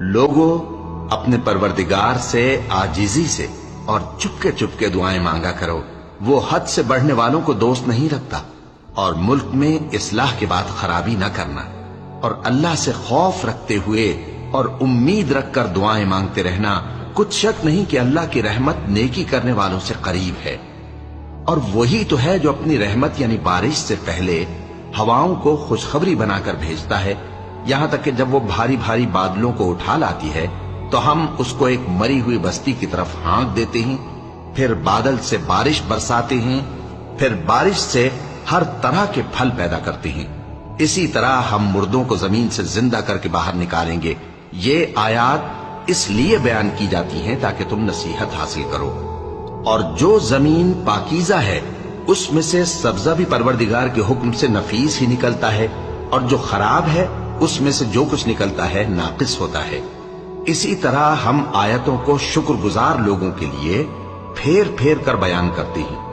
لوگوں اپنے پروردگار سے آجزی سے اور چپکے چپکے دعائیں مانگا کرو، وہ حد سے بڑھنے والوں کو دوست نہیں رکھتا، اور ملک میں اصلاح کے بعد خرابی نہ کرنا، اور اللہ سے خوف رکھتے ہوئے اور امید رکھ کر دعائیں مانگتے رہنا، کچھ شک نہیں کہ اللہ کی رحمت نیکی کرنے والوں سے قریب ہے۔ اور وہی تو ہے جو اپنی رحمت یعنی بارش سے پہلے ہواؤں کو خوشخبری بنا کر بھیجتا ہے، یہاں تک کہ جب وہ بھاری بھاری بادلوں کو اٹھا لاتی ہے تو ہم اس کو ایک مری ہوئی بستی کی طرف ہانک دیتے ہیں، پھر بادل سے بارش برساتے ہیں، پھر بارش سے ہر طرح کے پھل پیدا کرتے ہیں۔ اسی طرح ہم مردوں کو زمین سے زندہ کر کے باہر نکالیں گے۔ یہ آیات اس لیے بیان کی جاتی ہیں تاکہ تم نصیحت حاصل کرو۔ اور جو زمین پاکیزہ ہے اس میں سے سبزہ بھی پروردگار کے حکم سے نفیس ہی نکلتا ہے، اور جو خراب ہے اس میں سے جو کچھ نکلتا ہے ناقص ہوتا ہے۔ اسی طرح ہم آیتوں کو شکر گزار لوگوں کے لیے پھیر پھیر کر بیان کرتے ہیں۔